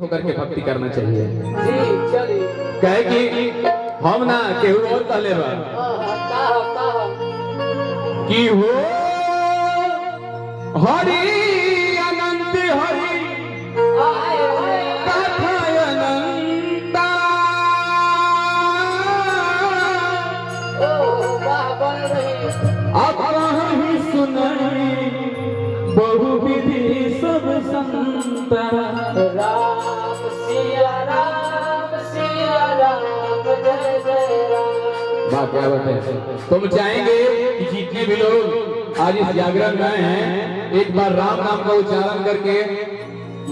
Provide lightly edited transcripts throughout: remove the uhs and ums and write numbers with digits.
होकर के भक्ति करना चाहिए। जी चलिए कहे कि हम ना केहू और कहले बा कि हो हरि अनंत हरि कथा अनंता अब ही सुनाई बहुविधि सब संता। राम सिया राम जय जय राम। बात क्या बात है। तुम चाहेंगे कि जितने भी लोग आज इस जागरण में हैं एक बार राम नाम का उच्चारण करके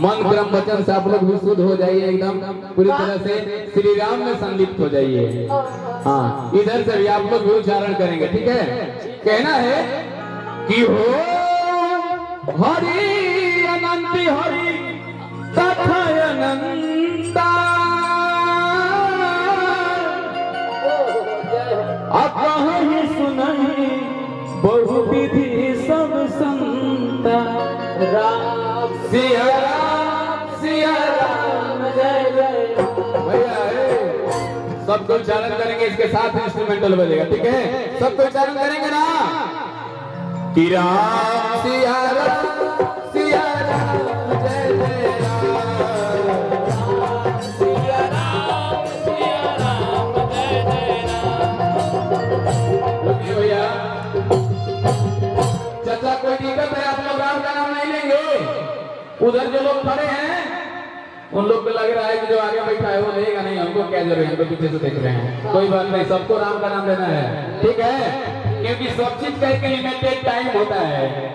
मन क्रम वचन से आप लोग भी शुद्ध हो जाइए, एकदम पूरी तरह से श्री राम में संलिप्त हो जाइए। हाँ, इधर से भी आप लोग भी उच्चारण करेंगे, ठीक है। कहना है कि हो हरि अनंत हरि कथा अनंता ही सुनाई बहुविधि सब संता। राम सिया राम जय जय राम। भैया सबको उच्चारण करेंगे, इसके साथ इंस्ट्रूमेंटल बजेगा, ठीक है। सबको उच्चारण करेंगे ना कि राम सिया राम जय जय राम। सिया राम जय जय राम। भैया चाचा कोई दिक्कत है, आप लोग राम का नाम नहीं लेंगे। उधर जो लोग खड़े हैं उन लोग को लग रहा है कि जो आगे बैठा है वो लेगा नहीं, हमको क्या जरूरत है, हम तो पीछे से देख रहे हैं। कोई बात नहीं, सबको राम का नाम लेना है, ठीक है। क्योंकि सब चीज का एक लिमिटेड टाइम होता है।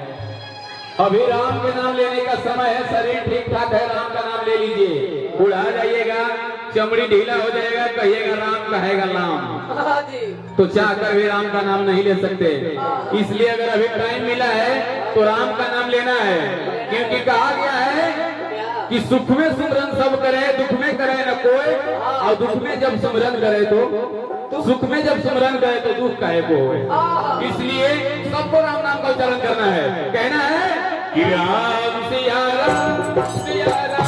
अभी राम के नाम लेने का समय है, शरीर ठीक ठाक है, राम का नाम ले लीजिए। बुढ़ा जाइएगा, चमड़ी ढीला हो जाएगा, कहिएगा राम कहेगा नाम, तो चाह कर भी राम का नाम नहीं ले सकते। इसलिए अगर अभी टाइम मिला है तो राम का नाम लेना है। क्योंकि कहा गया है कि सुख में सुमरन सब करे, दुख में करे न कोई, और दुख में जब सुमरन करे तो सुख में जब सुमरन करे तो दुख काहे को होए। इसलिए सबको राम नाम का उच्चारण करना है। कहना है कि राम सिया राम जय जय राम।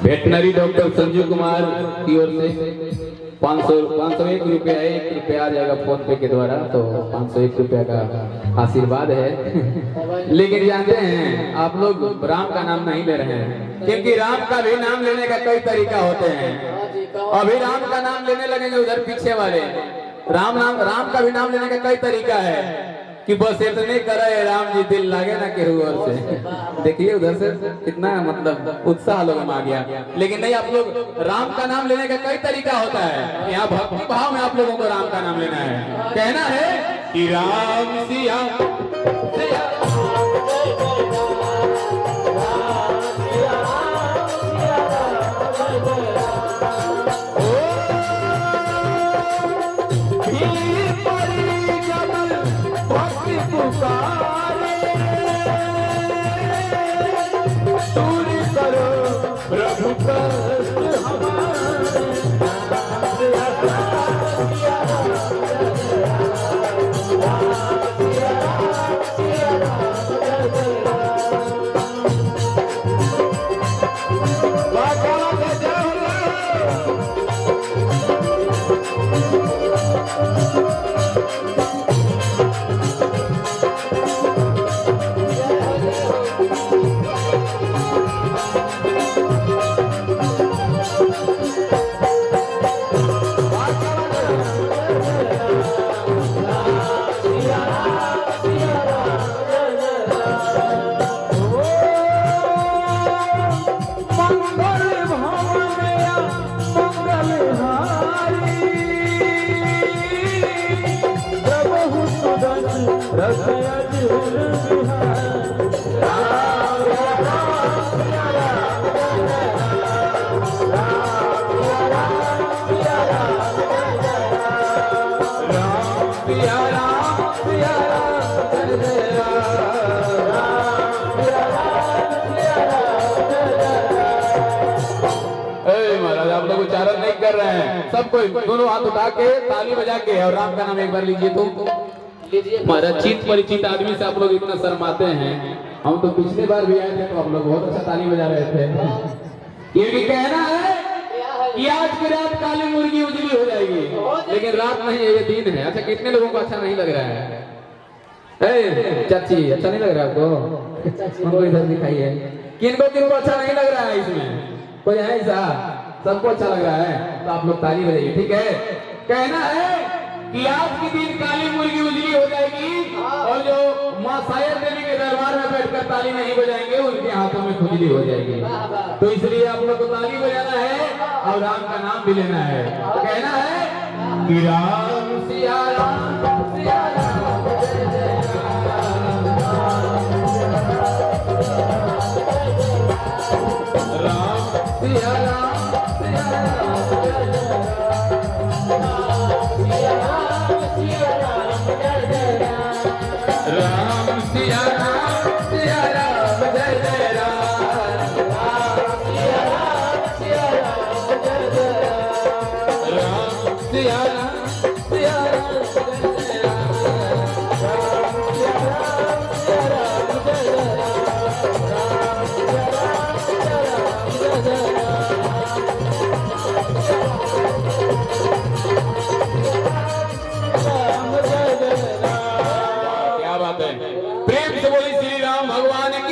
वेटनरी डॉक्टर संजू कुमार की ओर से 501 रुपया, 1 रुपया आ जाएगा फोन पे के द्वारा, तो 501 रुपया का आशीर्वाद है। लेकिन जानते हैं आप लोग राम का नाम नहीं ले रहे हैं, क्योंकि राम का भी नाम लेने का कई तरीका होते हैं। अभी राम का नाम लेने लगेंगे उधर पीछे वाले, राम का भी नाम लेने का कई तरीका है कि बस इतने करे राम जी दिल लागे ना केहू और से। देखिए उधर से कितना मतलब उत्साह लोगों में आ गया। लेकिन नहीं, आप लोग राम का नाम लेने का कई तरीका होता है। यहाँ भक्ति भाव में आप लोगों को राम का नाम लेना है। कहना है कि राम सिया अजूर बिहार सिया राम सिया राम जय जय महाराज आप लोग उच्चारण नहीं कर रहे हैं। सब कोई दोनों हाथ उठा के ताली बजा के और राम का नाम एक बार लीजिए तो। लीजिए महाराज चित परिचित आदमी से आप लोग इतना शर्माते हैं। हम तो पिछली बार भी आए थे तो आप लोग बहुत अच्छा ताली बजा रहे थे। ये भी कहना है कि आज की रात काली मुर्गी उजली हो जाएगी, लेकिन रात नहीं है, ये दिन है। अच्छा कितने लोगों को अच्छा नहीं लग रहा है? चाची अच्छा नहीं लग रहा आपको? हमको इधर दिखाइए किनको किनको अच्छा नहीं लग रहा है। इसमें कोई है ऐसा? सबको अच्छा लग रहा है तो आप लोग ताली बजाइए, ठीक है। कहना है कि आज के दिन काली मुर्गी उजली हो जाएगी और जो माँ सायर देवी के दरबार में बैठकर ताली नहीं बजाएंगे उनके हाथों में खुजली हो जाएगी। तो इसलिए आप लोग को ताली बजाना है और राम का नाम भी लेना है। कहना है कि राम सिया राम सिया राम जय जय राम सिया राम सिया राम जय जय राम सिया राम सिया राम जय जय राम सिया राम सिया राम जय जय राम सिया राम सिया राम जय जय राम सिया राम सिया राम जय जय राम सिया राम सिया राम जय जय राम। क्या बात है, प्रेम से बोली श्री राम भगवान की।